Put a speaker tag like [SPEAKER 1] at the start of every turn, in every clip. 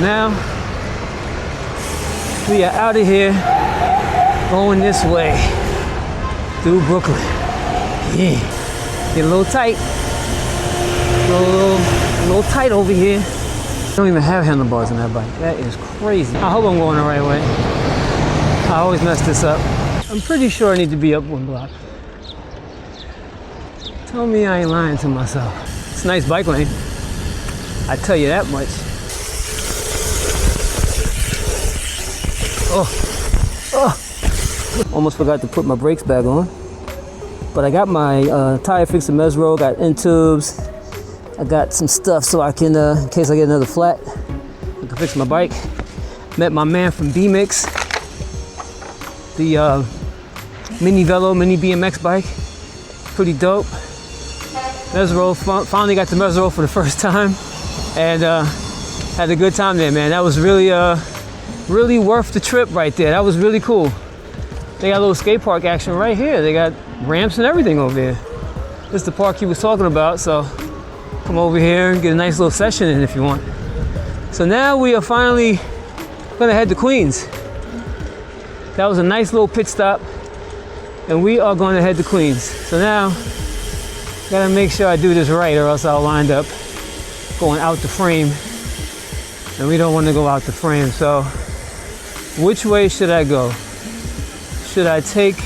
[SPEAKER 1] Now we are out of here, going this way through Brooklyn. Yeah, get a little tight, a little tight over here. I don't even have handlebars on that bike. That is crazy. I hope I'm going the right way. I always mess this up. I'm pretty sure I need to be up one block. Tell me I ain't lying to myself. It's a nice bike lane, I tell you that much. Almost forgot to put my brakes back on. But I got my tire fixed in Meseroll, got end tubes. I got some stuff so I can, in case I get another flat, I can fix my bike. Met my man from Bemix, the mini BMX bike. Pretty dope. Meseroll, finally got to Meseroll for the first time. And had a good time there, man. That was really, really worth the trip right there. That was really cool. They got a little skate park action right here. They got ramps and everything over here. This is the park he was talking about, so come over here and get a nice little session in if you want. So now we are finally gonna head to Queens. That was a nice little pit stop, and we are gonna head to Queens. So now, gotta make sure I do this right or else I'll wind up going out the frame, and we don't wanna go out the frame. So which way should I go? Should I take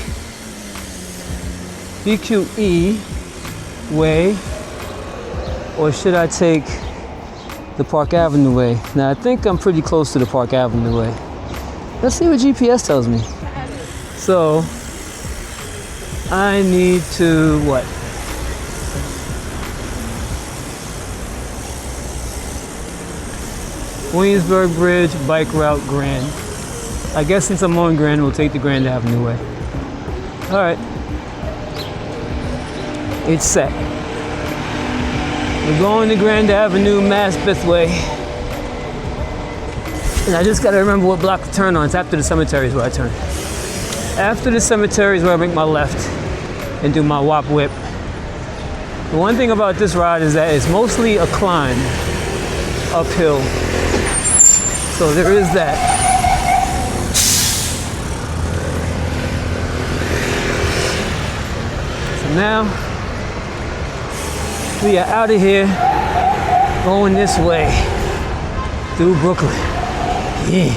[SPEAKER 1] BQE way, or should I take the Park Avenue way? Now I think I'm pretty close to the Park Avenue way. Let's see what GPS tells me. So I need to what? Williamsburg Bridge, bike route, Grand. I guess since I'm on Grand, we'll take the Grand Avenue way. All right, it's set. We're going to Grand Avenue, Maspeth way. And I just gotta remember what block to turn on. It's after the cemetery is where I turn. After the cemetery is where I make my left and do my wop whip. The one thing about this ride is that it's mostly a climb uphill. So there is that. Now we are out of here, going this way through Brooklyn. Yeah.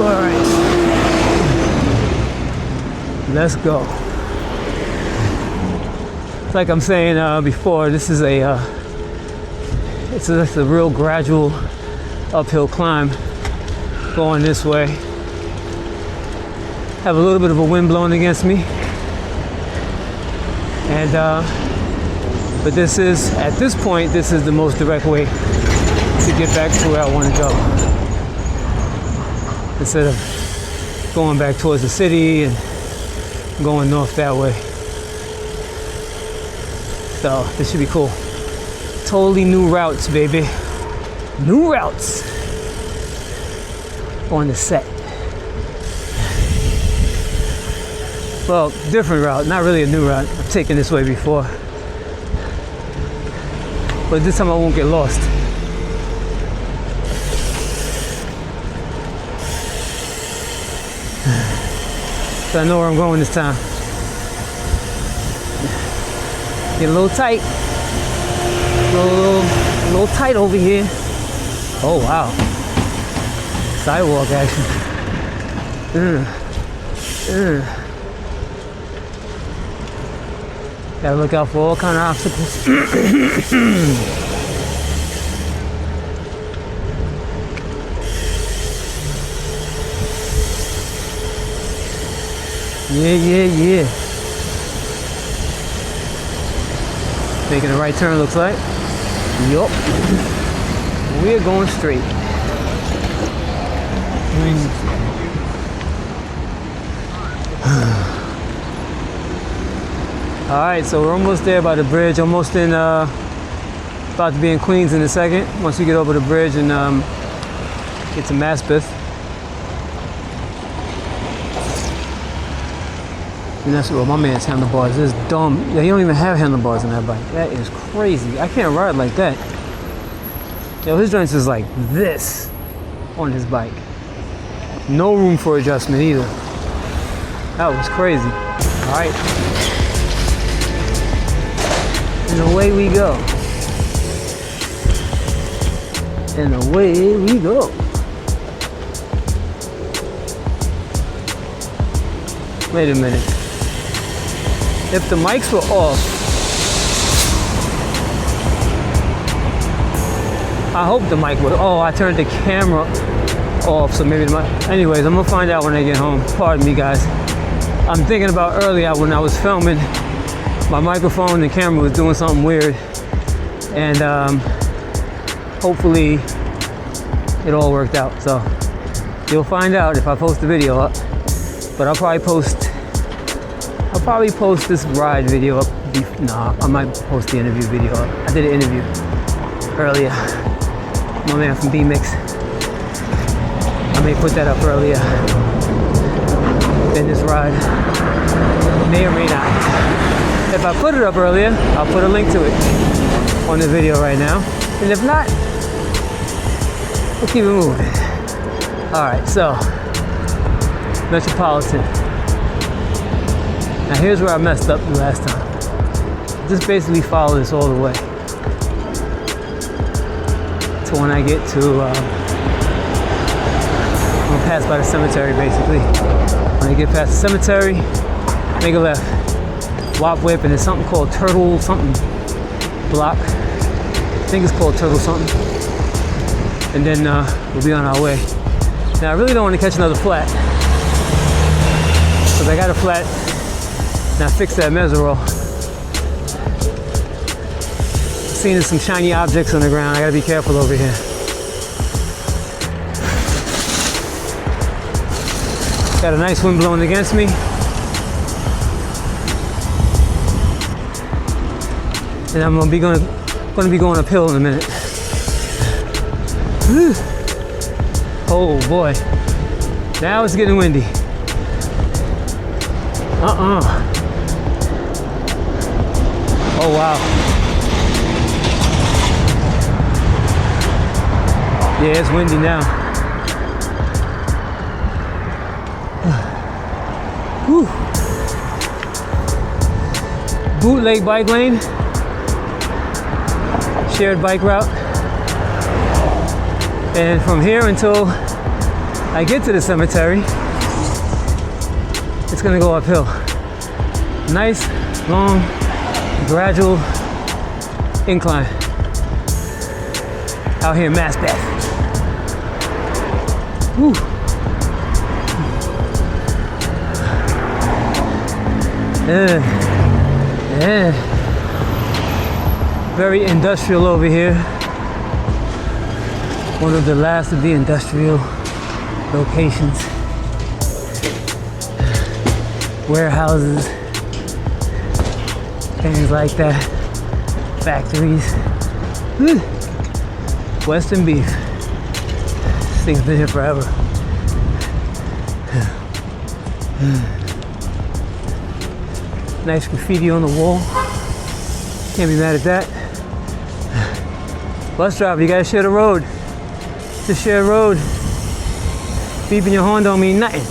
[SPEAKER 1] All right, let's go. Like I'm saying before, this is it's a real gradual uphill climb going this way. Have a little bit of a wind blowing against me. And, but this is, at this point, this is the most direct way to get back to where I want to go. Instead of going back towards the city and going north that way. So this should be cool. Totally new routes, baby. New routes on the set. Well, different route, not really a new route. I've taken this way before. But this time I won't get lost. So I know where I'm going this time. Get a little tight. A little tight over here. Oh wow. Sidewalk action. Gotta look out for all kind of obstacles. Yeah. Making a right turn, looks like. Yup. We're going straight. All right, so we're almost there by the bridge. Almost in, about to be in Queens in a second. Once we get over the bridge and get to Maspeth. Meseroll, my man's handlebars is dumb. They don't even have handlebars on that bike. That is crazy. I can't ride like that. Yo, his joints is like this on his bike. No room for adjustment either. That was crazy. All right. And away we go. And away we go. Wait a minute. If the mics were off, I hope the mic would. Oh, I turned the camera off, so maybe the mic. Anyways, I'm gonna find out when I get home. Pardon me, guys. I'm thinking about earlier when I was filming, my microphone and camera was doing something weird, and hopefully it all worked out. So you'll find out if I post the video up. But I'll probably post this ride video up. Nah, I might post the interview video up. I did an interview earlier. My man from Bemix. I may put that up earlier than this ride. May or may not. If I put it up earlier, I'll put a link to it on the video right now. And if not, we'll keep it moving. Alright, so Metropolitan. Now here's where I messed up the last time. Just basically follow this all the way to when I get to I'm gonna pass by the cemetery basically. When I get past the cemetery, make a left, wop whip, and there's something called Turtle something block. I think it's called Turtle something. And then we'll be on our way. Now I really don't want to catch another flat, because I got a flat and I fixed that Meseroll. Seeing some shiny objects on the ground, I gotta be careful over here. Got a nice wind blowing against me. And I'm gonna be going uphill in a minute. Whew. Oh boy, now it's getting windy. Oh wow. Yeah, it's windy now. Whew. Bootleg bike lane. Shared bike route. And from here until I get to the cemetery, it's gonna go uphill. Nice, long, gradual incline out here in Maspeth. Woo. Yeah. Very industrial over here. One of the last of the industrial locations. Warehouses, things like that. Factories. Woo. Western beef. This thing's been here forever. Nice graffiti on the wall. Can't be mad at that. Bus driver, you gotta share the road. Just share the road. Beeping your horn don't mean nothing.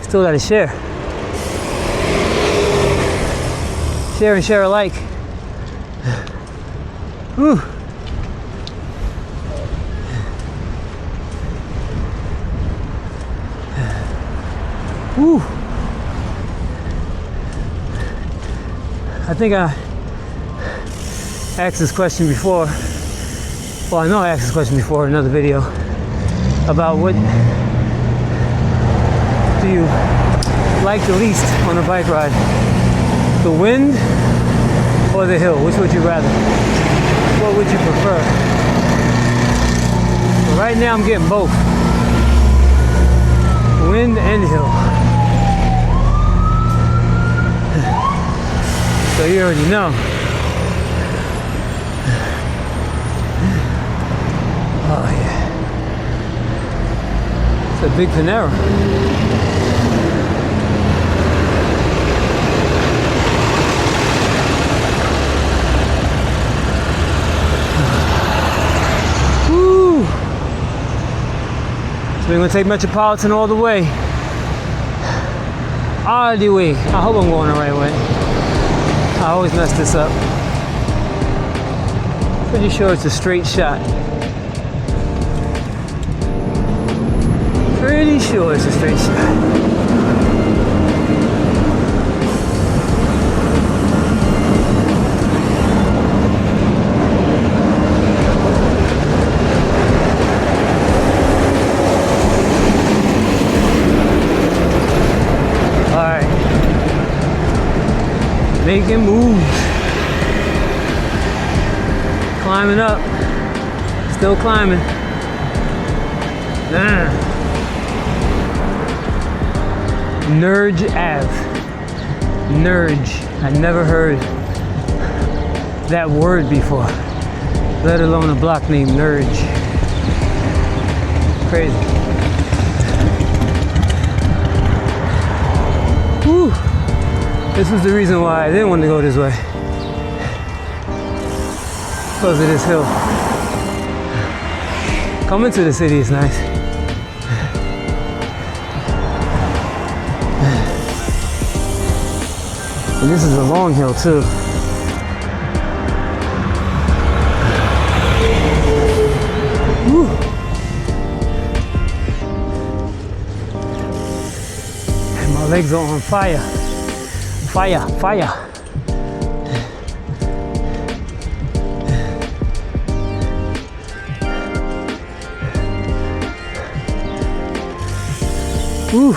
[SPEAKER 1] Still gotta share. Share and share alike. Whew. Whew. I think I asked this question before. Well, I know I asked this question before in another video about what do you like the least on a bike ride? The wind or the hill? Which would you rather? What would you prefer? Well, right now I'm getting both. Wind and hill. So you already know. Oh yeah. It's a big Panera. We're gonna take Metropolitan all the way. All the way. I hope I'm going the right way. I always mess this up. Pretty sure it's a straight shot. Pretty sure it's a straight shot. Making moves. Climbing up. Still climbing. Nurge Ave. Nurge. I never heard that word before, let alone a block named Nurge. Crazy. Whew. This was the reason why I didn't want to go this way. Because of this hill. Coming to the city is nice. And this is a long hill too. Woo. And my legs are on fire. Fire, fire. Woo.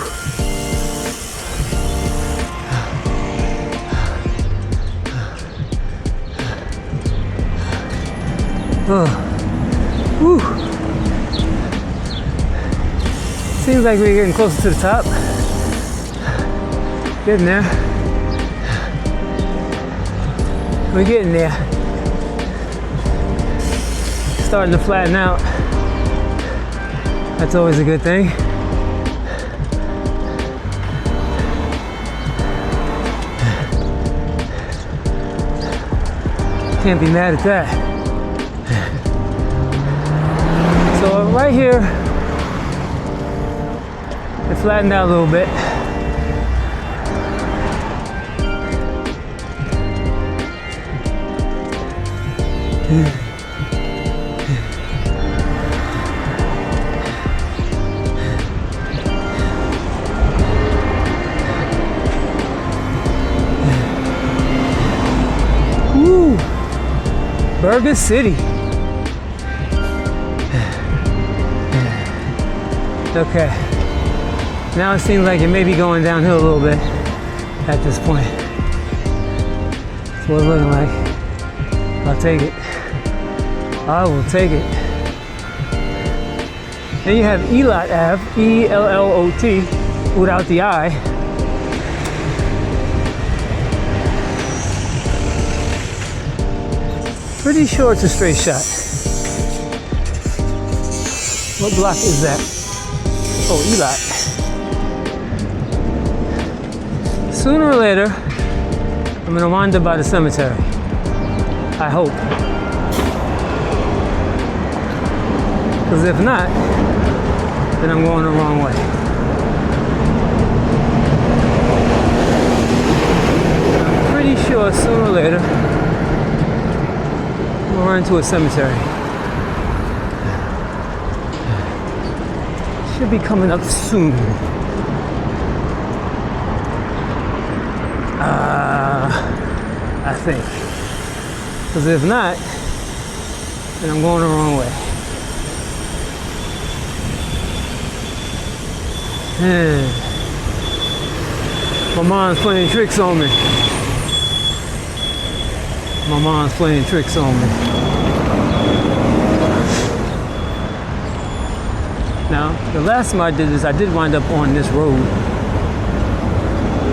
[SPEAKER 1] Oh. Woo. Seems like we're getting closer to the top. Getting there. We're getting there. Starting to flatten out. That's always a good thing. Can't be mad at that. So right here, it flattened out a little bit. Woo! Burger City. Okay. Now it seems like it may be going downhill a little bit at this point. That's what it's looking like. I'll take it. I will take it. Then you have Elot Ave, E-L-L-O-T, without the I. Pretty sure it's a straight shot. What block is that? Oh, Elot. Sooner or later, I'm gonna wind up by the cemetery. I hope. Because if not, then I'm going the wrong way. I'm pretty sure sooner or later, we'll run into a cemetery. Should be coming up soon. I think. Because if not, then I'm going the wrong way. My mom's playing tricks on me. My mom's playing tricks on me. Now, the last time I did this, I did wind up on this road.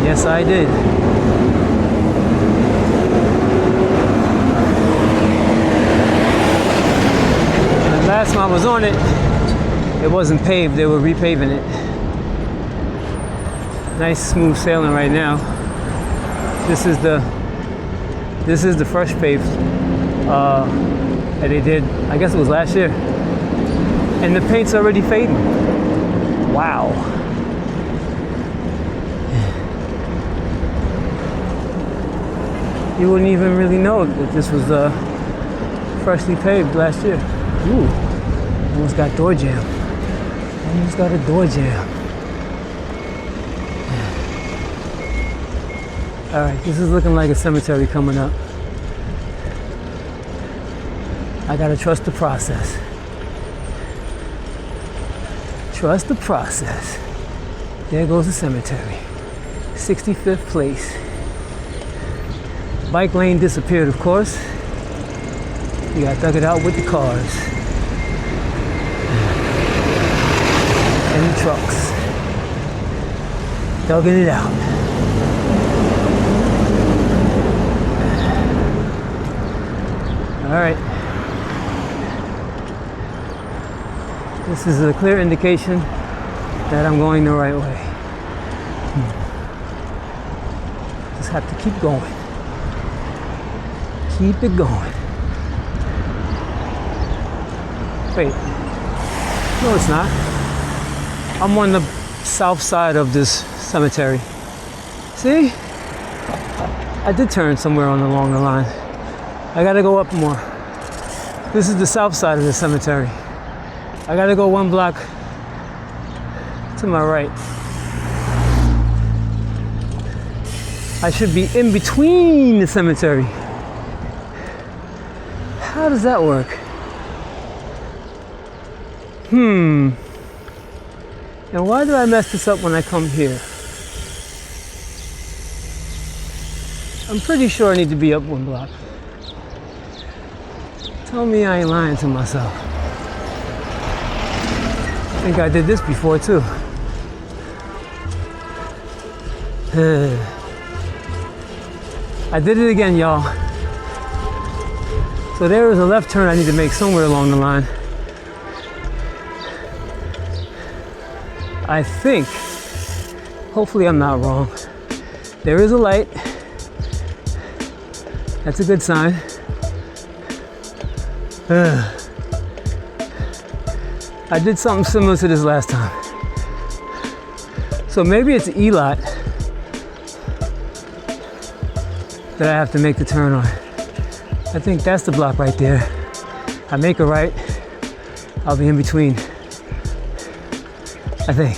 [SPEAKER 1] Yes, I did. The last time I was on it, it wasn't paved, they were repaving it. Nice smooth sailing right now. This is the fresh paved that they did, I guess it was last year. And the paint's already fading. Wow. You wouldn't even really know that this was freshly paved last year. Ooh, almost got door jam. Almost got a door jam. All right, this is looking like a cemetery coming up. I gotta trust the process. Trust the process. There goes the cemetery. 65th place. Bike lane disappeared, of course. You gotta dug it out with the cars. And the trucks. Dugging it out. All right. This is a clear indication that I'm going the right way. Just have to keep going. Keep it going. Wait. No, it's not. I'm on the south side of this cemetery. See? I did turn somewhere along the line. I gotta go up more. This is the south side of the cemetery. I gotta go one block to my right. I should be in between the cemetery. How does that work? And why do I mess this up when I come here? I'm pretty sure I need to be up one block. Tell me I ain't lying to myself. I think I did this before too. I did it again, y'all. So there is a left turn I need to make somewhere along the line. I think, hopefully I'm not wrong. There is a light. That's a good sign. I did something similar to this last time. So maybe it's E-lot that I have to make the turn on. I think that's the block right there. I make a right, I'll be in between. I think.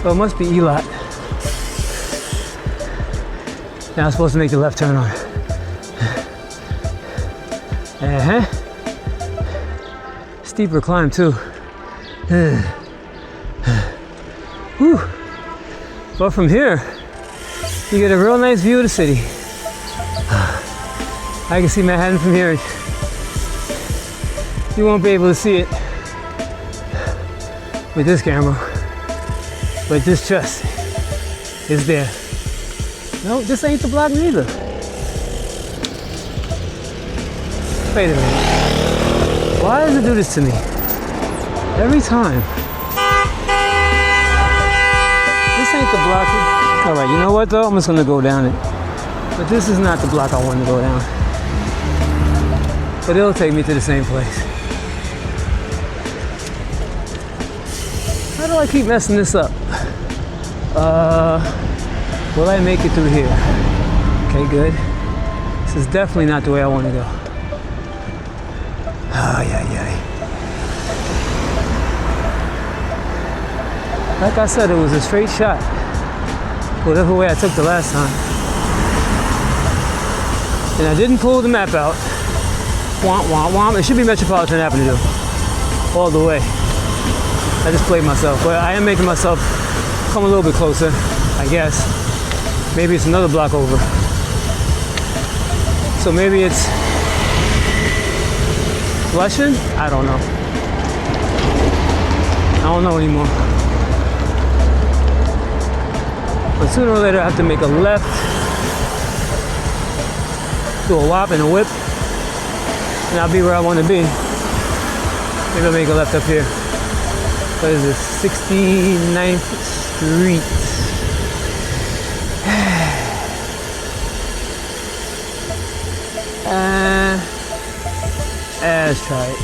[SPEAKER 1] So it must be E-lot. Now I'm supposed to make the left turn on. Steeper climb too. Whew. But from here, you get a real nice view of the city. I can see Manhattan from here. You won't be able to see it with this camera, but this trust is there. No, this ain't the block neither. Wait a minute. Why does it do this to me? Every time. This ain't the block. All right, you know what though? I'm just gonna go down it. But this is not the block I want to go down. But it'll take me to the same place. How do I keep messing this up? Will I make it through here? Okay, good. This is definitely not the way I want to go. Like I said, it was a straight shot. Whatever way I took the last time. And I didn't pull the map out. Womp, womp, womp. It should be Metropolitan Ave all the way. I just played myself, but I am making myself come a little bit closer, I guess. Maybe it's another block over. So maybe it's Flushing? I don't know. I don't know anymore. But sooner or later I have to make a left, do a whop and a whip, and I'll be where I want to be. Maybe I'll make a left up here. What is this? 69th Street. Let's try it.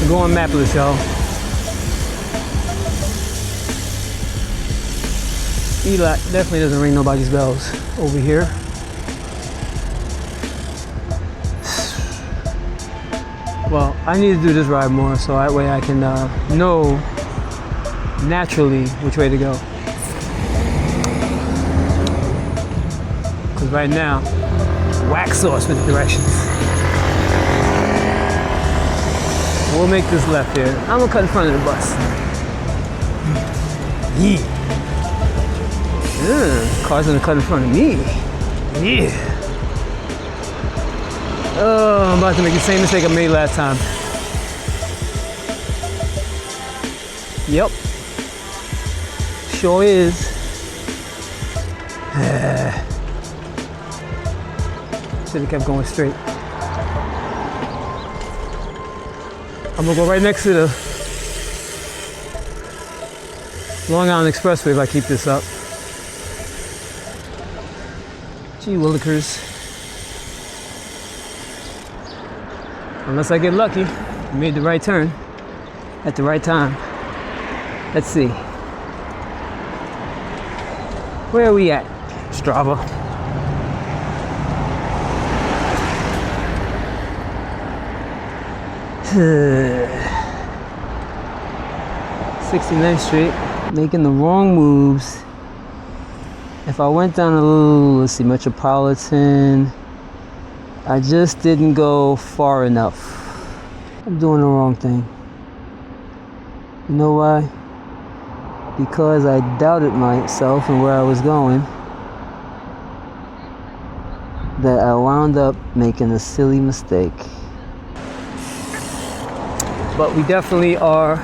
[SPEAKER 1] We're going mapless, y'all. Eli definitely doesn't ring nobody's bells over here. Well, I need to do this ride more so that way I can know naturally which way to go. Because right now, wax sauce with the directions. We'll make this left here. I'm gonna cut in front of the bus. Yeah. Car's gonna cut in front of me. Yeah. Oh, I'm about to make the same mistake I made last time. Yep. Sure is. Should have kept going straight. I'm gonna go right next to the Long Island Expressway if I keep this up. Gee willikers. Unless I get lucky, I made the right turn at the right time. Let's see. Where are we at, Strava? Uh, 69th Street, making the wrong moves. If I went down a little, let's see, Metropolitan, I just didn't go far enough. I'm doing the wrong thing. You know why? Because I doubted myself and where I was going, that I wound up making a silly mistake. But we definitely are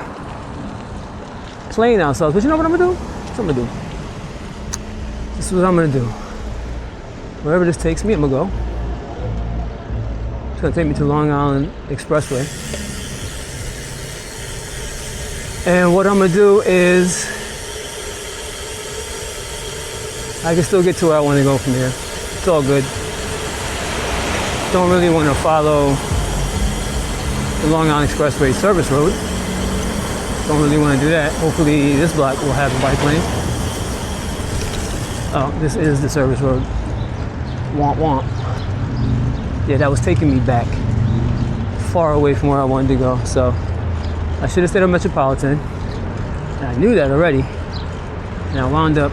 [SPEAKER 1] playing ourselves. But you know what I'm gonna do? What I'm gonna do? This is what I'm gonna do. Wherever this takes me, I'm gonna go. It's gonna take me to Long Island Expressway. And what I'm gonna do is, I can still get to where I wanna go from here. It's all good. Don't really wanna follow the Long Island Expressway service road. Don't really wanna do that. Hopefully this block will have a bike lane. Oh, this is the service road. Womp womp. Yeah, that was taking me back far away from where I wanted to go. So I should have stayed on Metropolitan. And I knew that already. And I wound up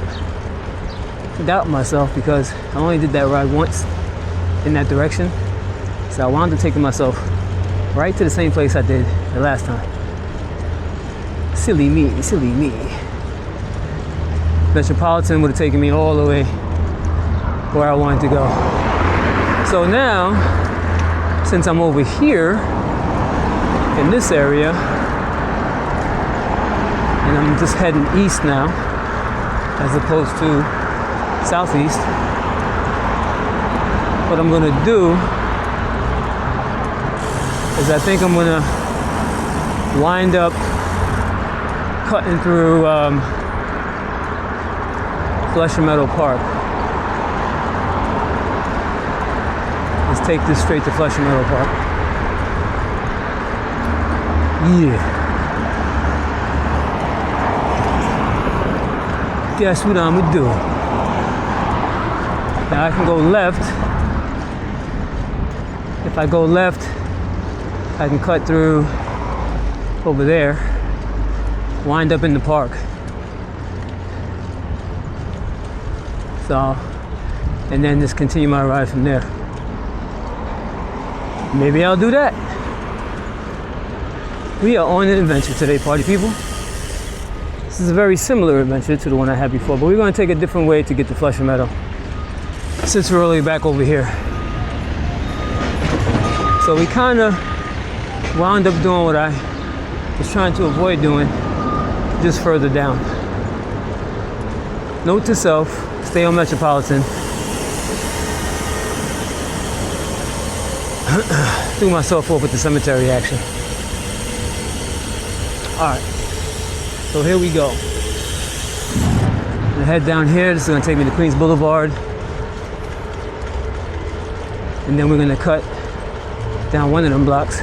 [SPEAKER 1] doubting myself because I only did that ride once in that direction. So I wound up taking myself right to the same place I did the last time. Silly me, silly me. Metropolitan would have taken me all the way where I wanted to go. So now, since I'm over here in this area, and I'm just heading east now, as opposed to southeast, what I'm gonna do is I think I'm gonna wind up cutting through Flushing Meadow Park. Let's take this straight to Flushing Meadow Park. Yeah. Guess what I'm gonna do? Now I can go left. If I go left, I can cut through over there, wind up in the park. So, and then just continue my ride from there. Maybe I'll do that. We are on an adventure today, party people. This is a very similar adventure to the one I had before, but we're gonna take a different way to get to Flushing Meadow, since we're already back over here. So we kinda wound up doing what I was trying to avoid doing, just further down. Note to self, stay on Metropolitan. Threw myself off with the cemetery action. All right, so here we go. I'm gonna head down here. This is gonna take me to Queens Boulevard. And then we're gonna cut down one of them blocks,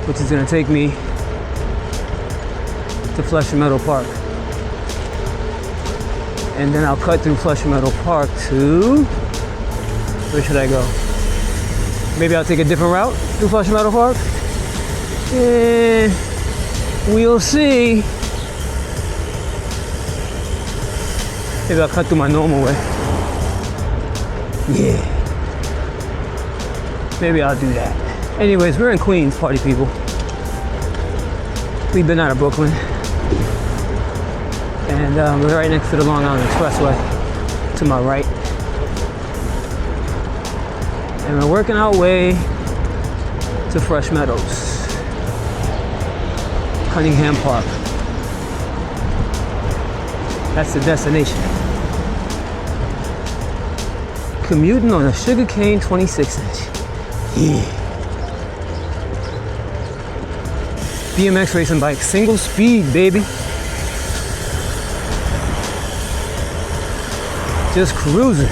[SPEAKER 1] which is gonna take me to Flushing Meadow Park. And then I'll cut through Flushing Meadow Park to, where should I go? Maybe I'll take a different route through Flushing Meadow Park? We'll see. Maybe I'll cut through my normal way. Yeah. Maybe I'll do that. Anyways, we're in Queens, party people. We've been out of Brooklyn. And we're right next to the Long Island Expressway, to my right. And we're working our way to Fresh Meadows, Cunningham Park. That's the destination. Commuting on a sugarcane 26-inch. Yeah. BMX racing bike, single speed, baby. Just cruising.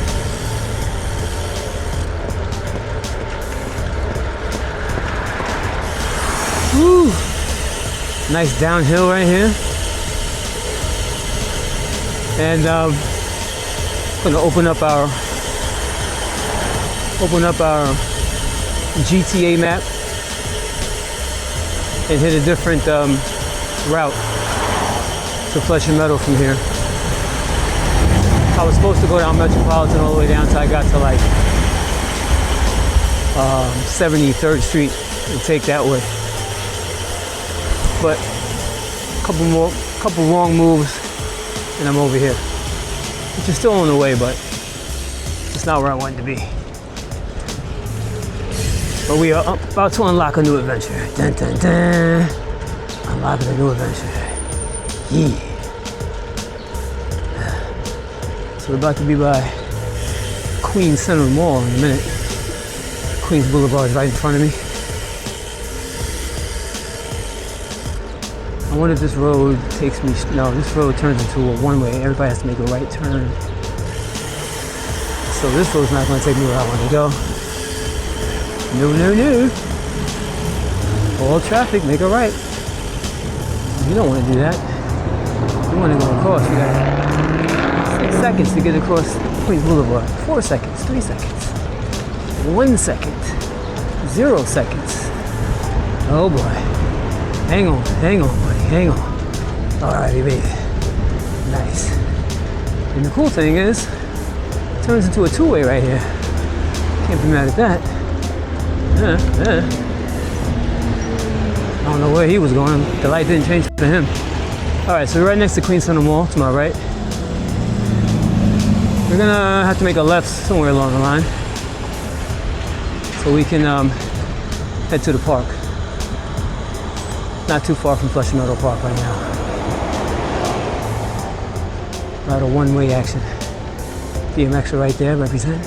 [SPEAKER 1] Woo. Nice downhill right here. And gonna open up our GTA map and hit a different route to Flushing Meadow from here. I was supposed to go down Metropolitan all the way down until I got to like 73rd Street and take that way. But a couple wrong moves and I'm over here. Which is still on the way, but it's not where I wanted to be. But we are about to unlock a new adventure. Dun, dun, dun. Unlocking a new adventure. Yeah. So we're about to be by Queens Center Mall in a minute. Queens Boulevard is right in front of me. I wonder if this road takes me, no, this road turns into a one-way. Everybody has to make a right turn. So this road's not gonna take me where I want to go. No, no, no. All traffic, make a right. You don't want to do that. You want to go across. You got 6 seconds to get across Queens Boulevard. 4 seconds, 3 seconds, 1 second, 0 seconds. Oh boy. Hang on, buddy, hang on. All right, we made it. Nice. And the cool thing is, it turns into a two-way right here. Can't be mad at that. I don't know where he was going. The light didn't change for him. All right, so we're right next to Queens Center Mall, to my right. We're gonna have to make a left somewhere along the line so we can head to the park. Not too far from Flushing Meadow Park right now. A lot of one-way action. BMX right there, represent.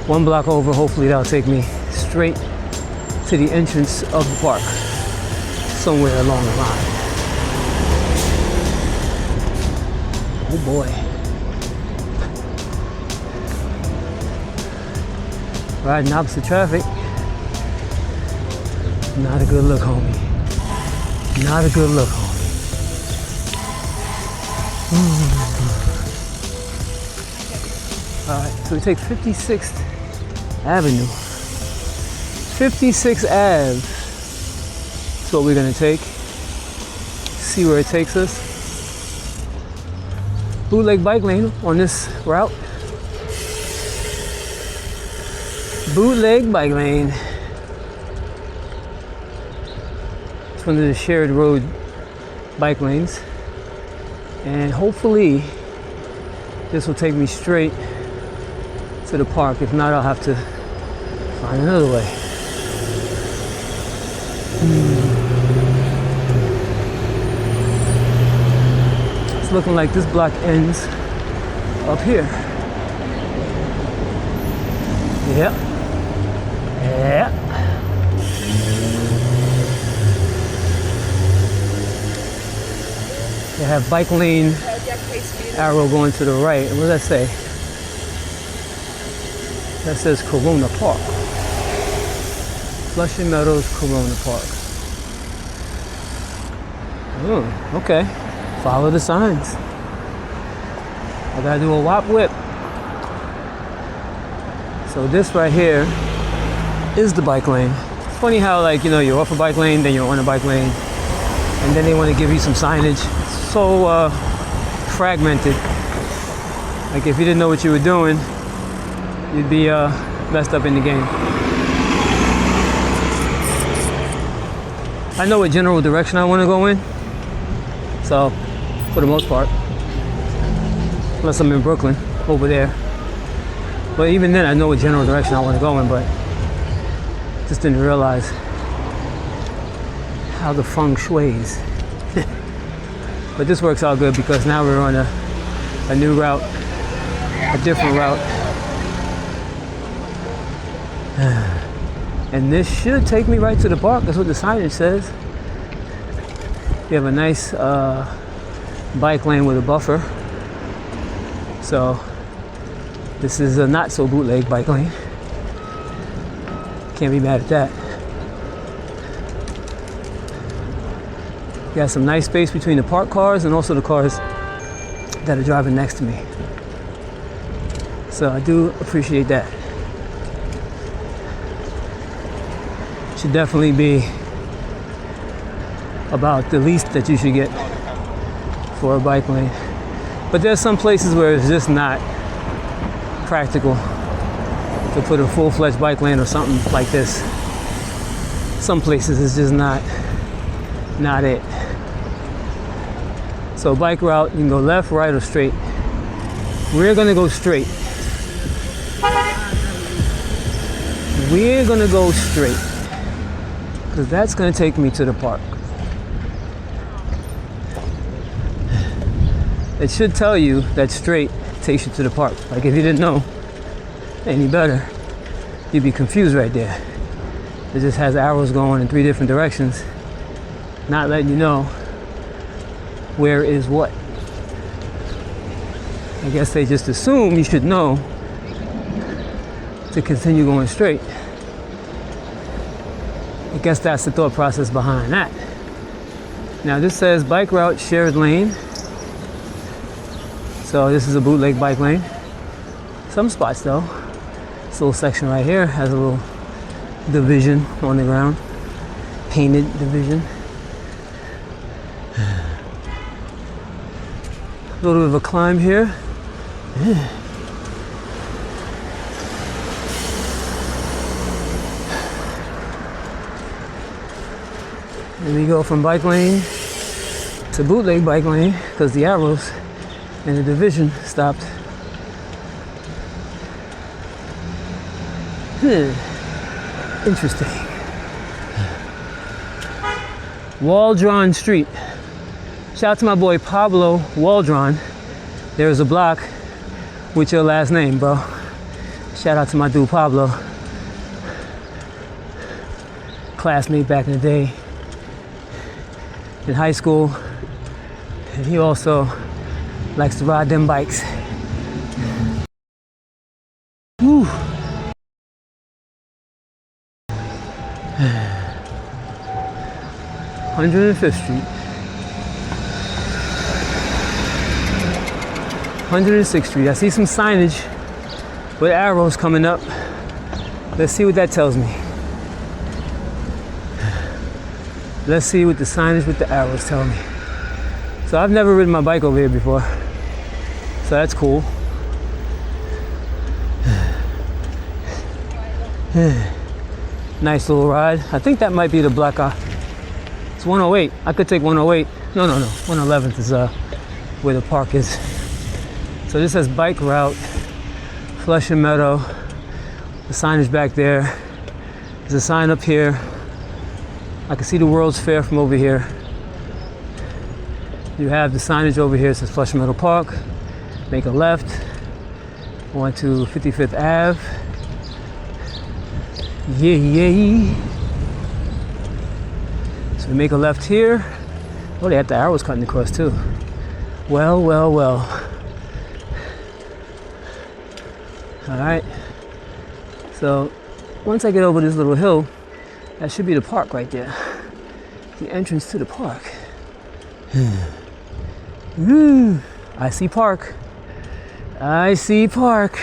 [SPEAKER 1] 1 block over, hopefully that'll take me straight to the entrance of the park, somewhere along the line. Oh boy. Riding opposite traffic. Not a good look, homie. Not a good look, homie. All right, so we take 56th Avenue. 56th Ave. That's what we're gonna take. See where it takes us. Bootleg bike lane on this route. Bootleg bike lane. It's one of the shared road bike lanes. And hopefully this will take me straight to the park. If not, I'll have to find another way. It's looking like this block ends up here. Yep. Yeah. They have bike lane arrow going to the right. What does that say? That says Corona Park. Flushing Meadows, Corona Park. Oh, okay. Follow the signs. I gotta do a wop whip. So this right here is the bike lane. It's funny how, like, you know, you're off a bike lane, then you're on a bike lane, and then they want to give you some signage. It's so fragmented. Like, if you didn't know what you were doing, you'd be messed up in the game. I know what general direction I want to go in, so for the most part, unless I'm in Brooklyn over there. But even then, I know what general direction I want to go in, but just didn't realize how the feng shui's. But this works out good because now we're on a new route, a different route. And this should take me right to the park. That's what the signage says. You have a nice bike lane with a buffer. So this is a not so bootleg bike lane. Can't be mad at that. Got some nice space between the parked cars and also the cars that are driving next to me. So I do appreciate that. Should definitely be about the least that you should get for a bike lane. But there's some places where it's just not practical to put a full-fledged bike lane or something like this. Some places it's just not it. So bike route, you can go left, right, or straight. We're gonna go straight. We're gonna go straight, because that's gonna take me to the park. It should tell you that straight takes you to the park. Like, if you didn't know any better, you'd be confused right there. It just has arrows going in 3 different directions, not letting you know where is what. I guess they just assume you should know to continue going straight. I guess that's the thought process behind that. Now this says bike route shared lane. So this is a bootleg bike lane. Some spots though, this little section right here has a little division on the ground, painted division. A little bit of a climb here. And we go from bike lane to bootleg bike lane because the arrows and the division stopped. Interesting. Waldron Street. Shout out to my boy Pablo Waldron. There's a block with your last name, bro. Shout out to my dude Pablo. Classmate back in the day in high school. And he also likes to ride them bikes. Woo. 105th Street. 106th Street. I see some signage with arrows coming up. Let's see what that tells me. Let's see what the signage with the arrows tell me. So I've never ridden my bike over here before. So that's cool. Nice little ride. I think that might be the black eye. It's 108. I could take 108. No. 111th is where the park is. So this says bike route, Flushing Meadow. The sign is back there. There's a sign up here. I can see the World's Fair from over here. You have the signage over here. It says Flushing Meadow Park. Make a left. Onto 55th Ave. Yeah. So we make a left here. Oh, they had the arrows cutting across too. Well. All right. So once I get over this little hill, that should be the park right there. The entrance to the park. Woo! I see park. I see park.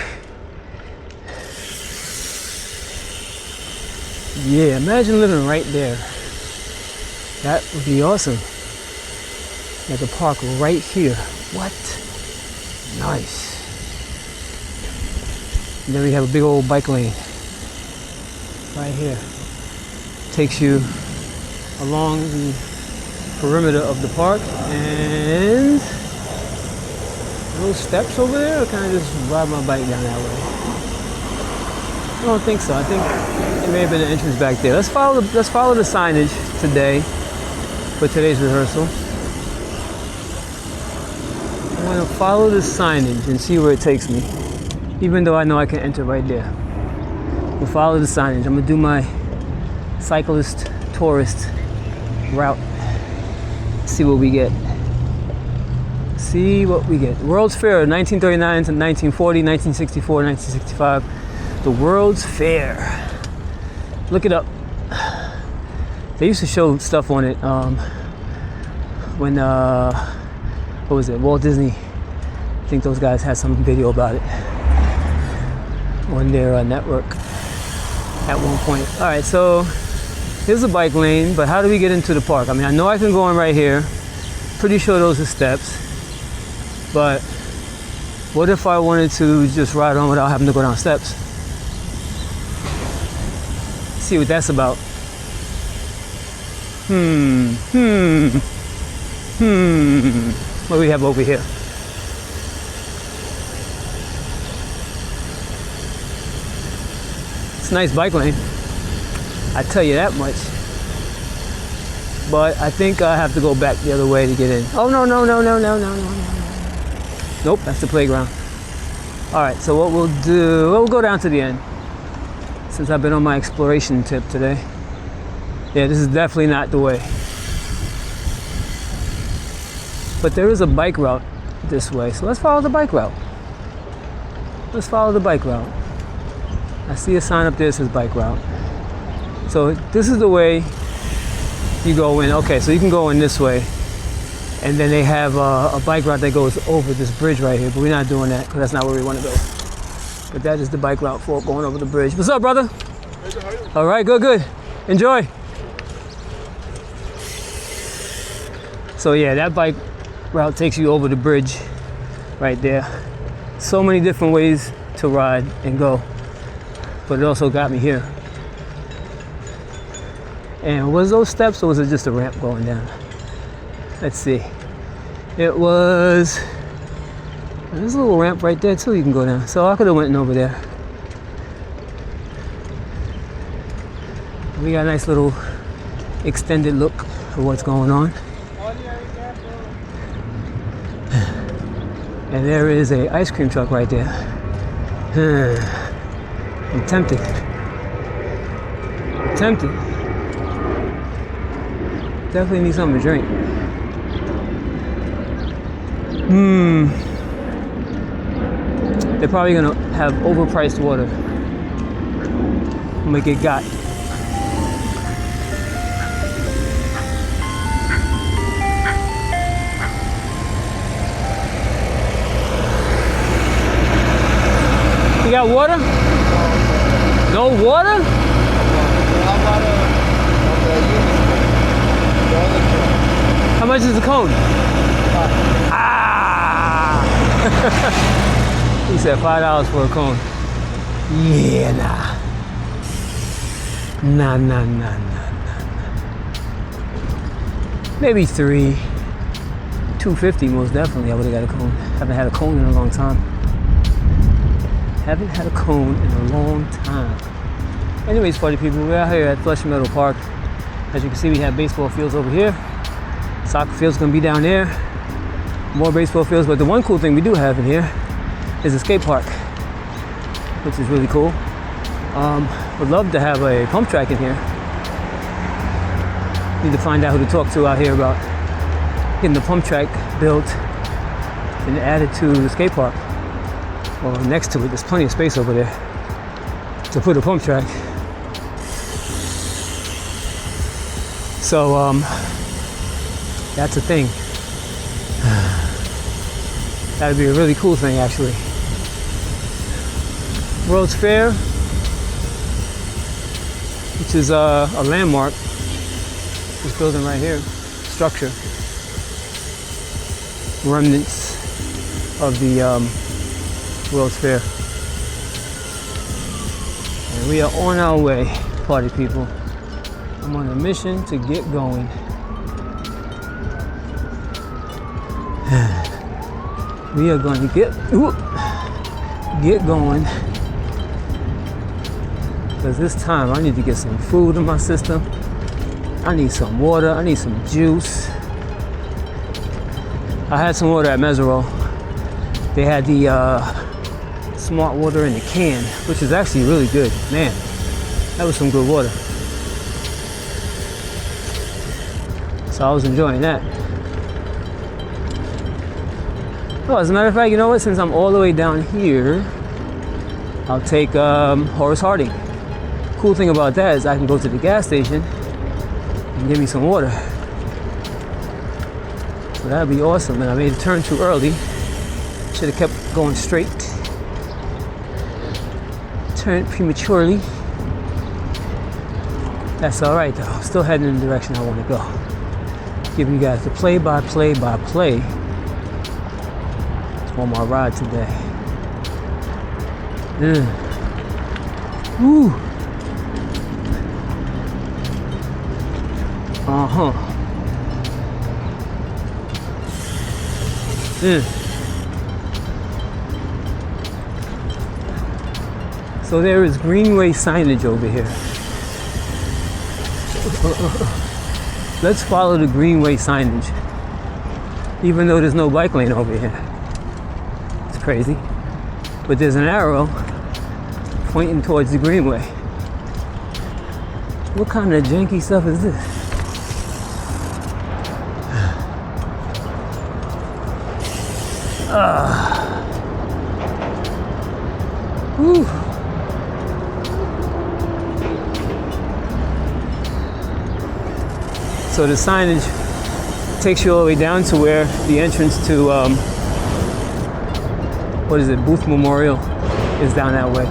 [SPEAKER 1] Yeah, imagine living right there. That would be awesome. At the park right here. What? Nice. And then we have a big old bike lane right here. Takes you along the perimeter of the park, and little steps over there, or can I just ride my bike down that way? I don't think so. I think it may have been an entrance back there. Let's follow the signage today for today's rehearsal. I'm gonna follow the signage and see where it takes me, even though I know I can enter right there. We'll follow the signage. I'm gonna do my cyclist tourist route. See what we get. See what we get. World's Fair, 1939 to 1940, 1964, 1965. The World's Fair. Look it up. They used to show stuff on it when what was it? Walt Disney. I think those guys had some video about it on their network at one point. All right, so here's a bike lane, but how do we get into the park? I mean, I know I can go in right here. Pretty sure those are steps. But what if I wanted to just ride on without having to go down steps? See what that's about. What do we have over here? It's a nice bike lane. I tell you that much. But I think I have to go back the other way to get in. Oh, no. Nope, that's the playground. All right, so what we'll do, we'll go down to the end. Since I've been on my exploration tip today. Yeah, this is definitely not the way. But there is a bike route this way, so let's follow the bike route. Let's follow the bike route. I see a sign up there that says bike route. So this is the way you go in. Okay, so you can go in this way. And then they have a bike route that goes over this bridge right here, but we're not doing that because that's not where we want to go. But that is the bike route for going over the bridge. What's up, brother? All right, good. Enjoy. So yeah, that bike route takes you over the bridge right there. So many different ways to ride and go, but it also got me here. And was those steps or was it just a ramp going down? Let's see. It was, there's a little ramp right there too you can go down. So I could have went over there. We got a nice little extended look of what's going on. And there is a ice cream truck right there. I'm tempted. Definitely need something to drink. They're probably gonna have overpriced water. Make it got. You got water? No water? How much is the cone? Ah! He said $5 for a cone. Yeah, nah. Maybe $3. $2.50 most definitely. I would have got a cone. Haven't had a cone in a long time. Anyways, party people, we're out here at Flushing Meadow Park. As you can see, we have baseball fields over here. Soccer field's gonna be down there. More baseball fields, but the one cool thing we do have in here is a skate park, which is really cool. Would love to have a pump track in here. Need to find out who to talk to out here about getting the pump track built and added to the skate park. Or next to it, there's plenty of space over there. to put a pump track. So that's a thing. That'd be a really cool thing, actually. World's Fair, which is a landmark. This building right here, structure, remnants of the World's Fair. And we are on our way, party people. I'm on a mission to get going. We are going to get going. Because this time I need to get some food in my system. I need some water, I need some juice. I had some water at Meseroll. They had the smart water in the can, which is actually really good. Man, that was some good water. So I was enjoying that. Oh, as a matter of fact, you know what? Since I'm all the way down here, I'll take Horace Harding. Cool thing about that is I can go to the gas station and get me some water. So that'd be awesome. And I made a turn too early. Should have kept going straight. Turned prematurely. That's all right though. Still heading in the direction I want to go. Giving you guys the play-by-play on my ride today. Woo. So there is greenway signage over here. Let's follow the greenway signage, even though there's no bike lane over here. It's crazy. But there's an arrow pointing towards the greenway. What kind of janky stuff is this? Whew. So the signage takes you all the way down to where the entrance to, what is it, Booth Memorial is down that way.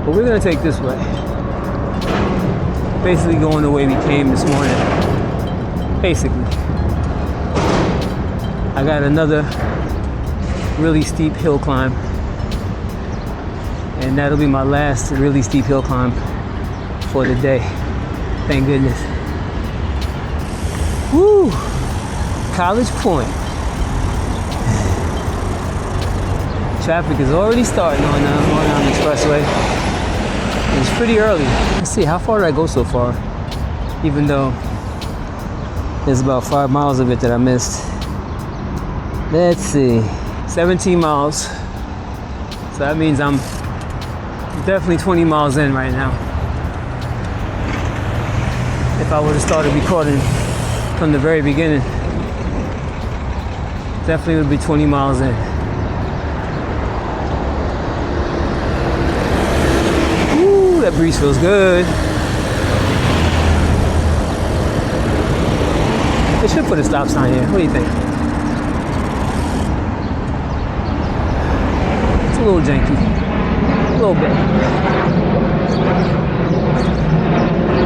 [SPEAKER 1] But we're gonna take this way. Basically going the way we came this morning. Basically. I got another really steep hill climb. And that'll be my last really steep hill climb for the day. Thank goodness. Woo! College Point. Traffic is already starting on the expressway. It's pretty early. Let's see, how far did I go so far? Even though there's about 5 miles of it that I missed. Let's see, 17 miles. So that means I'm definitely 20 miles in right now. If I would have started recording from the very beginning, definitely would be 20 miles in. Ooh, that breeze feels good. They should put a stop sign here. What do you think? It's a little janky. A little bit.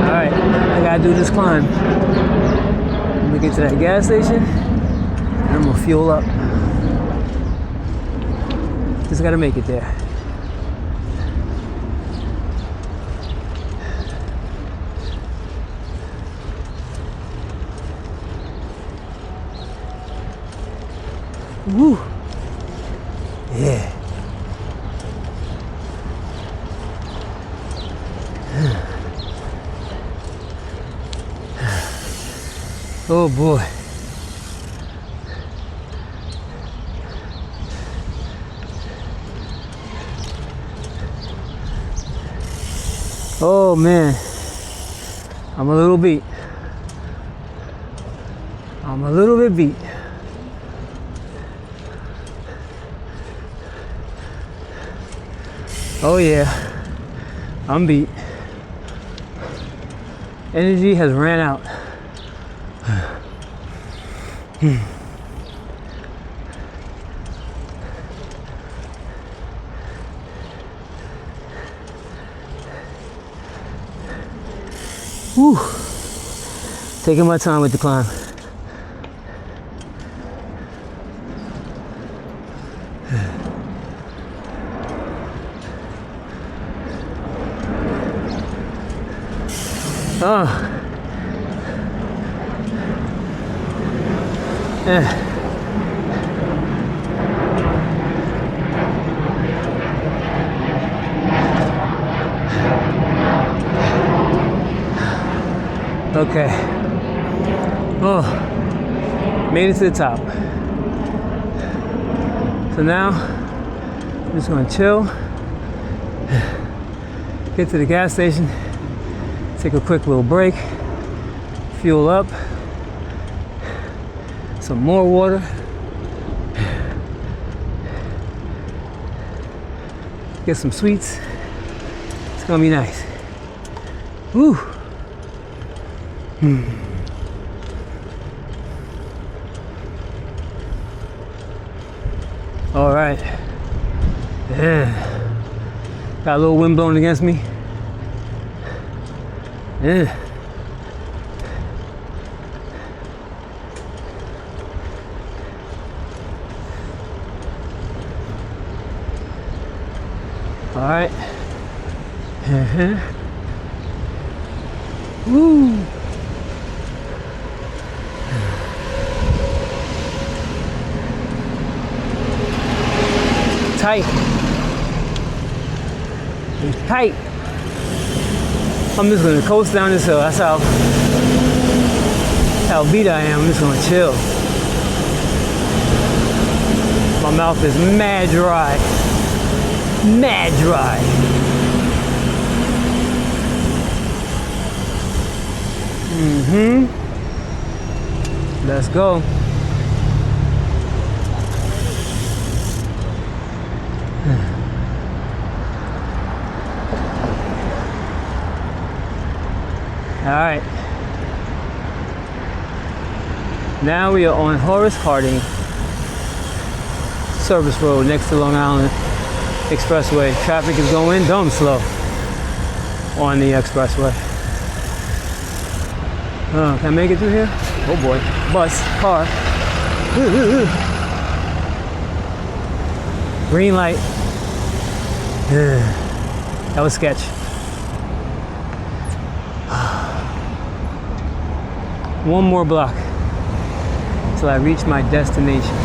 [SPEAKER 1] Alright, I gotta do this climb. I'm gonna get to that gas station and I'm gonna fuel up. Just gotta make it there. Woo! Yeah. Oh boy. Oh man. I'm a little beat. I'm a little bit beat. Oh yeah. I'm beat. Energy has ran out. Whew. Taking my time with the climb. Oh. Okay. Oh, made it to the top. So now I'm just gonna chill, get to the gas station, take a quick little break, fuel up, some more water, get some sweets. It's gonna be nice. Woo. All right. Yeah. Got a little wind blowing against me. Yeah. All right. Woo. Tight. It's tight. I'm just gonna coast down this hill. That's how beat I am. I'm just gonna chill. My mouth is mad dry. Mad dry. Let's go. All right. Now we are on Horace Harding Service Road next to Long Island Expressway. Traffic is going dumb slow on the expressway. Can I make it through here? Oh boy. Bus, car. Green light. That was sketch. One more block till I reach my destination,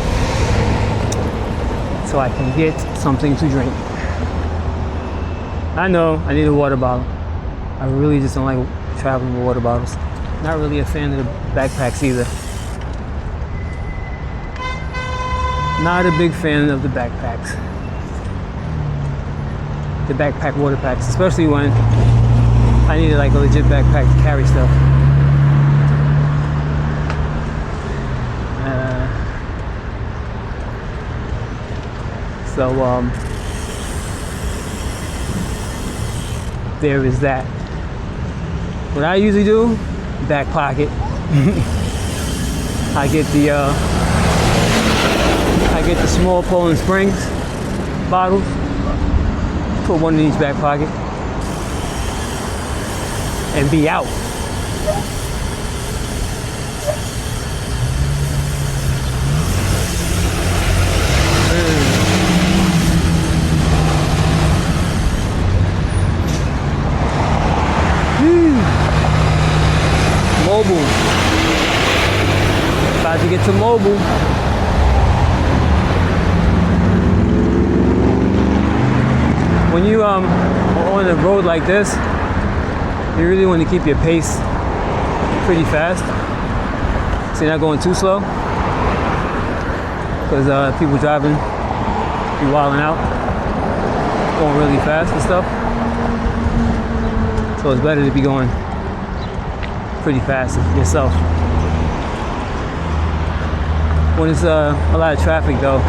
[SPEAKER 1] so I can get something to drink. I know I need a water bottle. I really just don't like traveling with water bottles. Not really a fan of the backpacks either. Not a big fan of the backpacks. The backpack water packs, especially when I needed like a legit backpack to carry stuff. So there is that. What I usually do, back pocket. I get the small Poland Springs bottles. Put one in each back pocket and be out. Mobile. About to get to Mobile. When you are on a road like this, you really want to keep your pace pretty fast, so you're not going too slow, because people driving be wilding out, going really fast and stuff. So it's better to be going pretty fast yourself. When it's a lot of traffic though,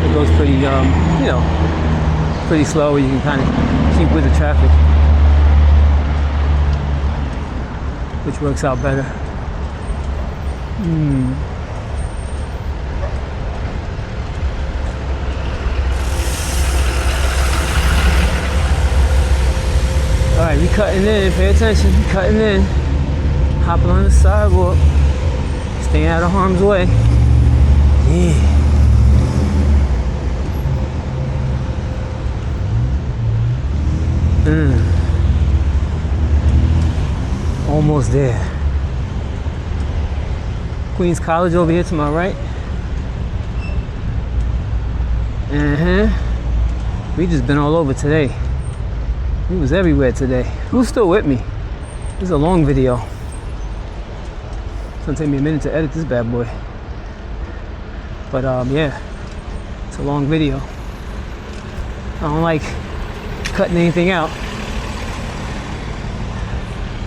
[SPEAKER 1] it goes pretty, pretty slow where you can kind of keep with the traffic, which works out better. All right, we cutting in, pay attention, cutting in, hopping on the sidewalk, staying out of harm's way. Yeah. Almost there. Queens College over here to my right. We just been all over today. We was everywhere today. Who's still with me? This is a long video. It's gonna take me a minute to edit this bad boy. But yeah, it's a long video. I don't like cutting anything out.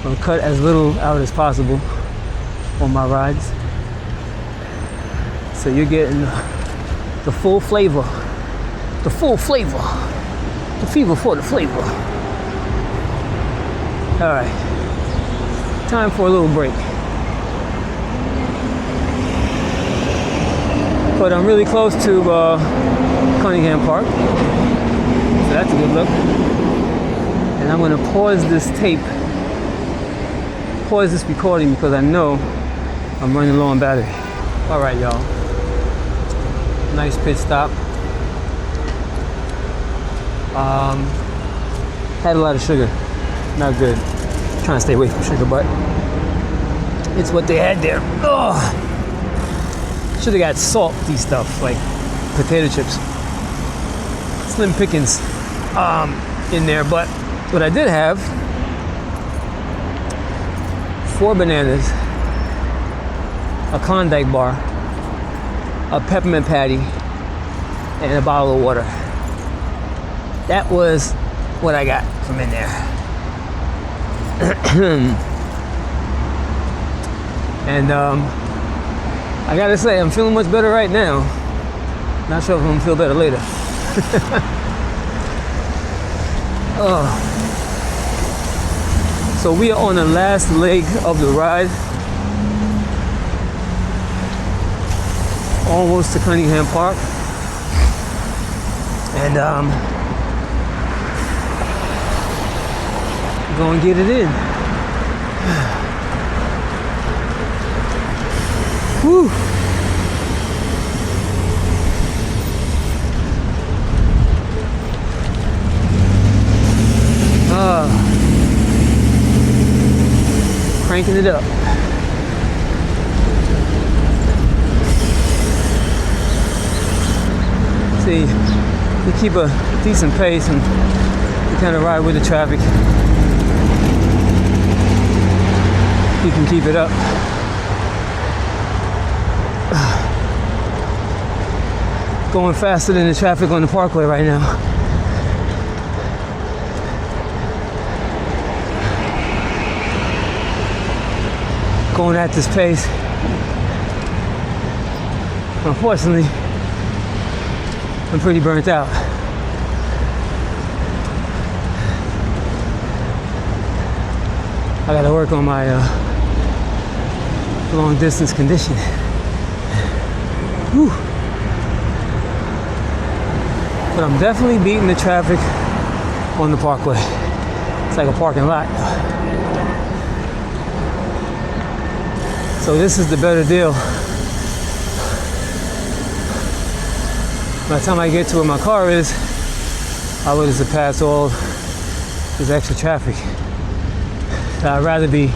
[SPEAKER 1] I'll cut as little out as possible on my rides. So you're getting the full flavor. The full flavor. The fever for the flavor. All right, time for a little break. But I'm really close to Cunningham Park, so that's a good look. And I'm gonna pause this recording because I know I'm running low on battery. All right, y'all. Nice pit stop. Had a lot of sugar. Not good. Trying to stay away from sugar, but it's what they had there. Oh, should have got salty stuff like potato chips. Slim pickings in there, but what I did have: 4 bananas, a Klondike bar, a peppermint patty, and a bottle of water. That was what I got from in there. And I gotta say, I'm feeling much better right now. Not sure if I'm gonna feel better later. So we are on the last leg of the ride. Almost to Cunningham Park. And go and get it in. Woo! Cranking it up. See, you keep a decent pace and you kind of ride with the traffic. You can keep it up. Going faster than the traffic on the parkway right now. Going at this pace. Unfortunately, I'm pretty burnt out. I gotta work on my long distance conditioning. Whew. But I'm definitely beating the traffic on the parkway. It's like a parking lot. So this is the better deal. By the time I get to where my car is, I would have surpassed all this extra traffic. So I'd rather be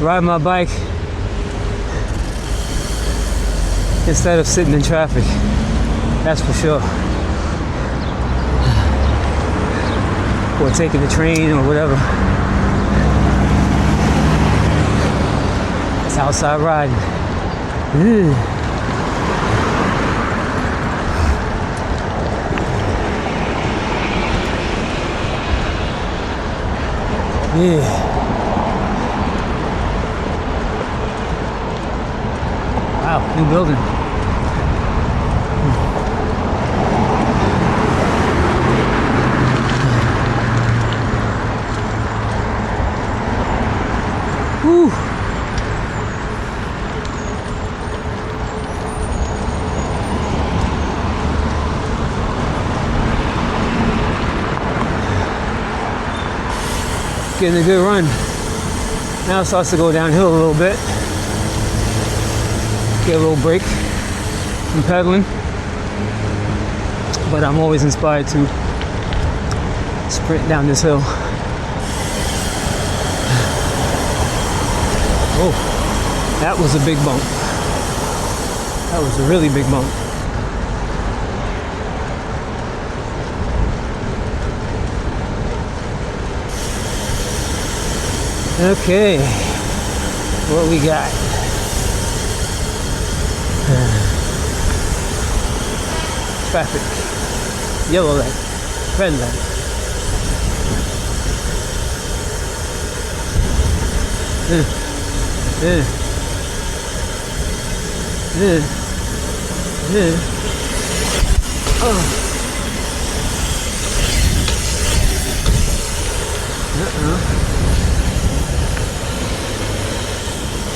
[SPEAKER 1] riding my bike instead of sitting in traffic. That's for sure. Or taking the train or whatever. It's outside riding. Yeah. Wow, new building. Getting a good run. Now it starts to go downhill a little bit. Get a little break from pedaling. But I'm always inspired to sprint down this hill. Oh, that was a big bump. That was a really big bump. Okay, what we got? Traffic. Yellow light. Red light.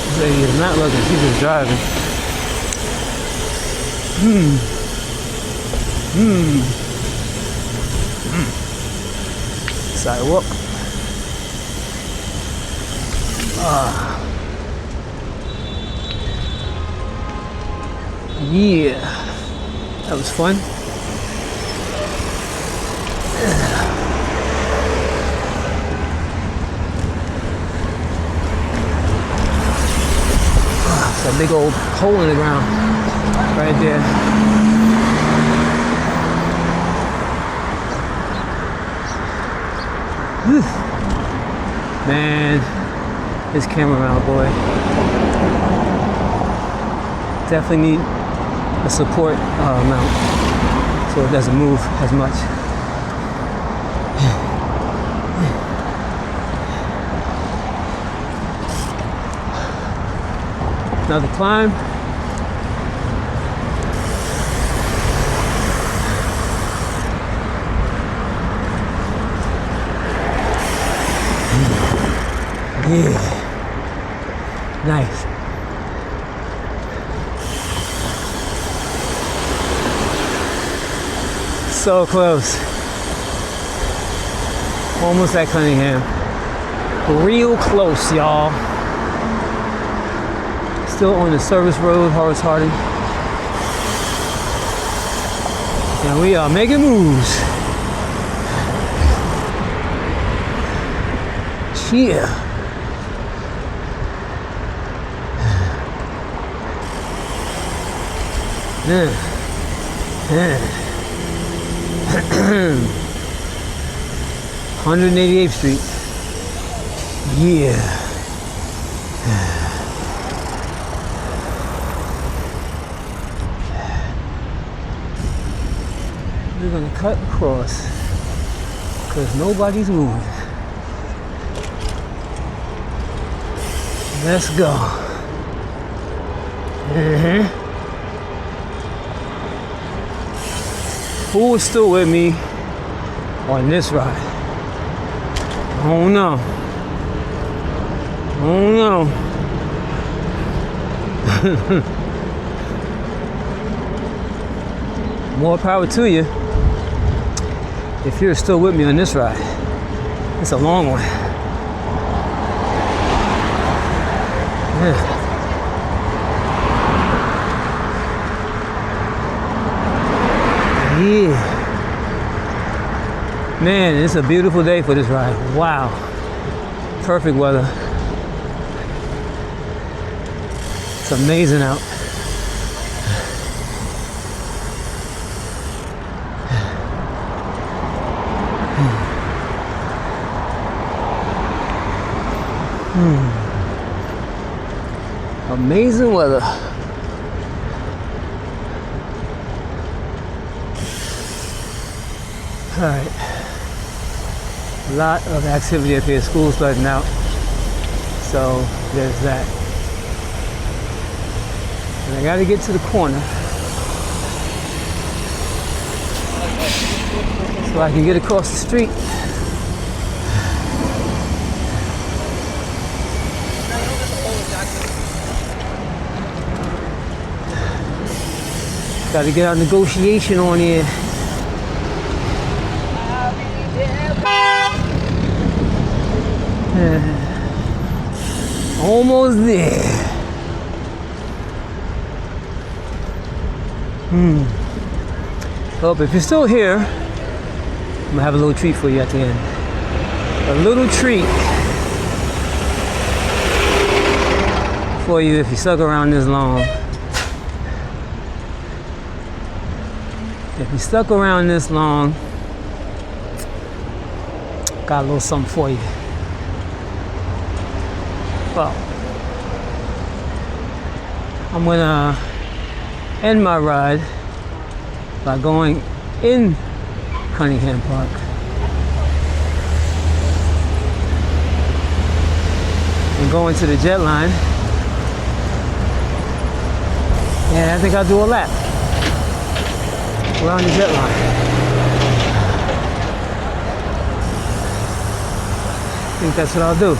[SPEAKER 1] This lady is not looking, she's just driving. Sidewalk. Yeah, that was fun. It's a big old hole in the ground right there. Whew. Man, this camera mount, boy. Definitely need a support mount so it doesn't move as much. Another climb. Yeah. Nice. So close. Almost at Cunningham. Real close, y'all. Still on the service road, Horace Harding. And we are making moves. Yeah. 188th Street. Yeah. We're gonna cut across because nobody's moving. Let's go. Who is still with me on this ride? Oh no. Oh no. More power to you if you're still with me on this ride. It's a long one. Yeah. Yeah. Man, it's a beautiful day for this ride. Wow. Perfect weather. It's amazing out. Amazing weather. All right. A lot of activity up here. School's starting out. So there's that. And I gotta get to the corner so I can get across the street. Got to get our negotiation on here. Almost there. Well, if you're still here, I'm gonna have a little treat for you at the end. A little treat for you if you stuck around this long. If you stuck around this long, got a little something for you. Well, I'm gonna end my ride by going in Cunningham Park. And going to the jet line. And I think I'll do a lap around the jet line. I think that's what I'll do.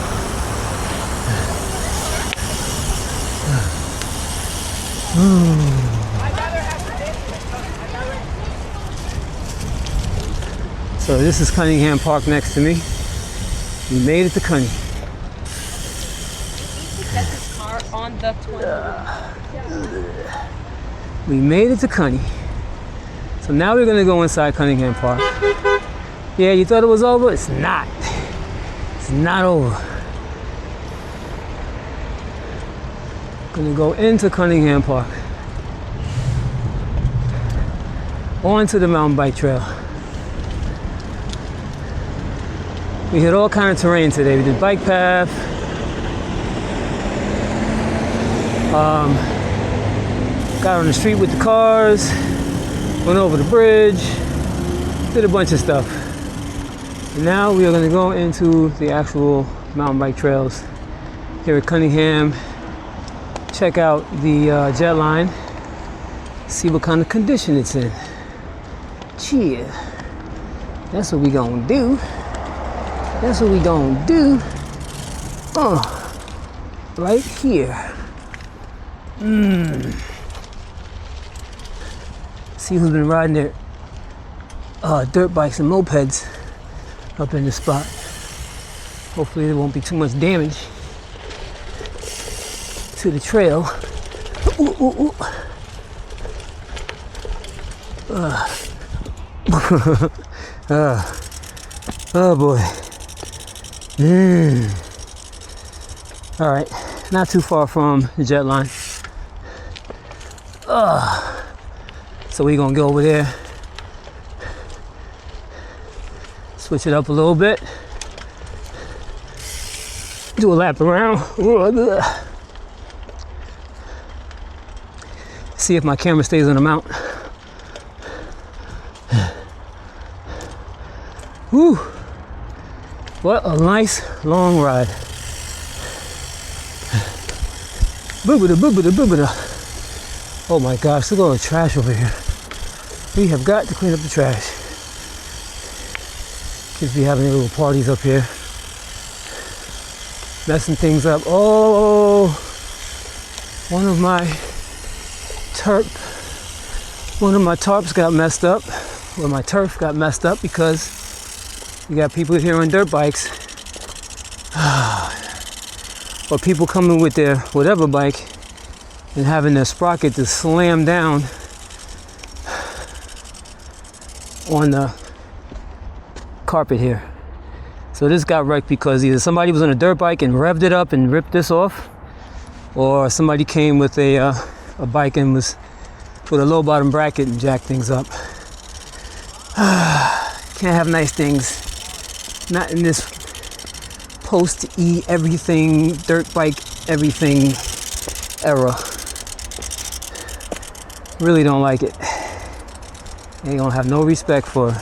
[SPEAKER 1] So this is Cunningham Park next to me. We made it to Cunny.
[SPEAKER 2] He set his car on the 20.
[SPEAKER 1] We made it to Cunny. So now we're gonna go inside Cunningham Park. Yeah, you thought it was over? It's not. It's not over. Gonna go into Cunningham Park. Onto the mountain bike trail. We hit all kind of terrain today. We did bike path. Got on the street with the cars. Went over the bridge. Did a bunch of stuff. And now we are going to go into the actual mountain bike trails here at Cunningham. Check out the jet line. See what kind of condition it's in. Cheer. That's what we gonna do. That's what we gonna do. Right here. See who's been riding their dirt bikes and mopeds up in this spot. Hopefully there won't be too much damage to the trail. Ooh, ooh, ooh. Oh boy. All right, not too far from the jet line. So we're gonna go over there, switch it up a little bit, do a lap around. See if my camera stays on the mount. Whew. What a nice long ride. Boobada, boobada, boobada. Oh my gosh, look at all the trash over here. We have got to clean up the trash. Kids be having their little parties up here. Messing things up. Oh, one of my tarps got messed up. Well, my turf got messed up because you got people here on dirt bikes. Or people coming with their whatever bike and having their sprocket to slam down on the carpet here. So this got wrecked because either somebody was on a dirt bike and revved it up and ripped this off, or somebody came with a bike and was with a low bottom bracket and jacked things up. Can't have nice things. Not in this post-E everything, dirt bike everything era. Really don't like it. They don't have no respect for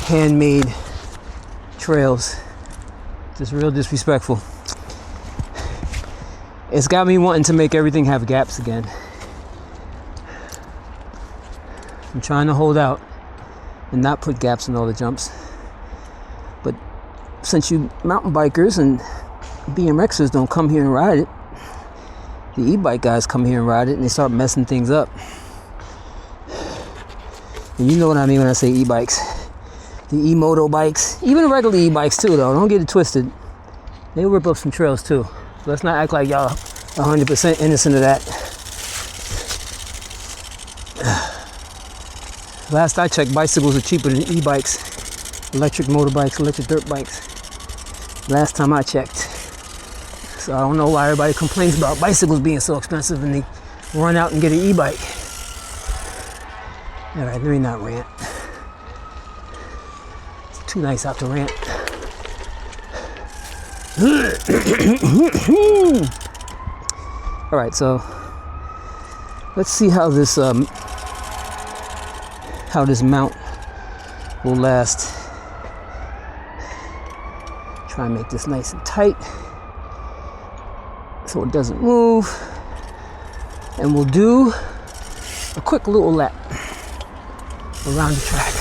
[SPEAKER 1] handmade trails. Just real disrespectful. It's got me wanting to make everything have gaps again. I'm trying to hold out and not put gaps in all the jumps. But since you mountain bikers and BMXers don't come here and ride it, the e-bike guys come here and ride it and they start messing things up. And you know what I mean when I say e-bikes. The e-moto bikes, even the regular e-bikes too though, don't get it twisted. They rip up some trails too. Let's not act like y'all 100% innocent of that. Last I checked, bicycles are cheaper than e-bikes, electric motorbikes, electric dirt bikes. Last time I checked. So I don't know why everybody complains about bicycles being so expensive and they run out and get an e-bike. All right, let me not rant. It's too nice out to rant. All right, so let's see how this mount will last. Try and make this nice and tight so it doesn't move. And we'll do a quick little lap around the track.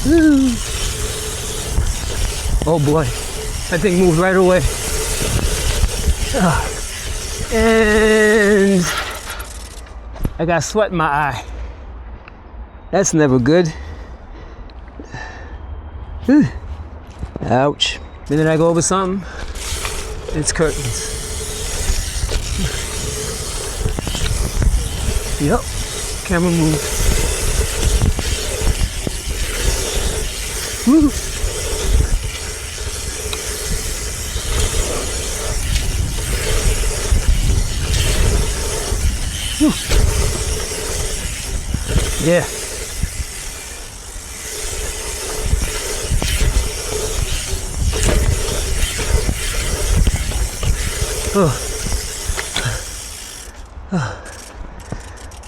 [SPEAKER 1] Woo. Oh boy, that thing moved right away. And I got sweat in my eye. That's never good. Ouch. Then I go over something, it's curtains. Yep, camera moved. Woo. Woo. Yeah. Oh.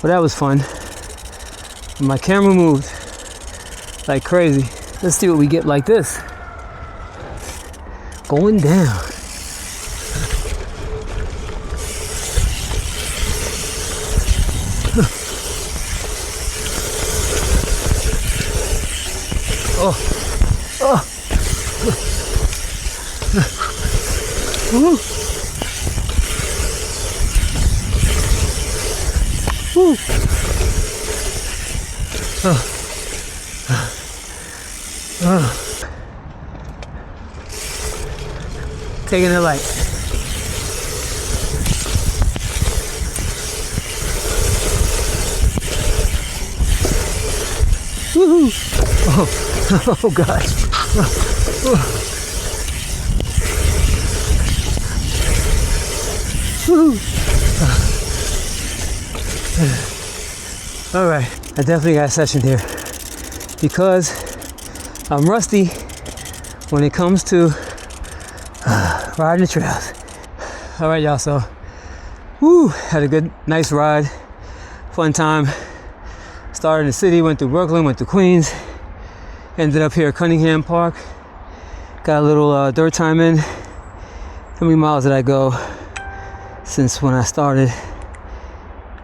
[SPEAKER 1] Well, that was fun. My camera moved like crazy. Let's see what we get like this. Going down. Oh. Oh. Woo. Woo. Oh. Oh. Taking it light. Woohoo! Oh, oh gosh. Oh. Woohoo! All right, I definitely got a session here because I'm rusty when it comes to riding the trails. All right, y'all, so had a good, nice ride, fun time. Started in the city, went through Brooklyn, went to Queens, ended up here at Cunningham Park. Got a little dirt time in. How many miles did I go since when I started?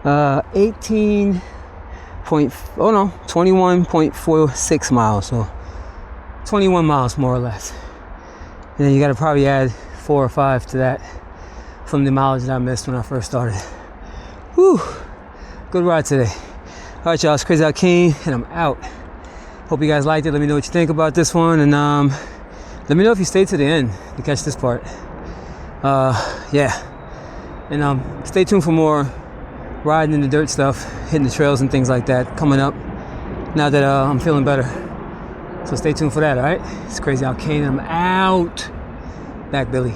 [SPEAKER 1] 21.46 miles, so 21 miles more or less. And then you got to probably add 4 or 5 to that from the mileage that I missed when I first started. Whew, good ride today. All right, y'all, it's Crazy Out King, and I'm out. Hope you guys liked it. Let me know what you think about this one, and let me know if you stayed to the end to catch this part. Yeah, and stay tuned for more riding in the dirt stuff, hitting the trails and things like that coming up now that I'm feeling better. So stay tuned for that, all right? It's Crazy Out King, and I'm out. Back, Billy.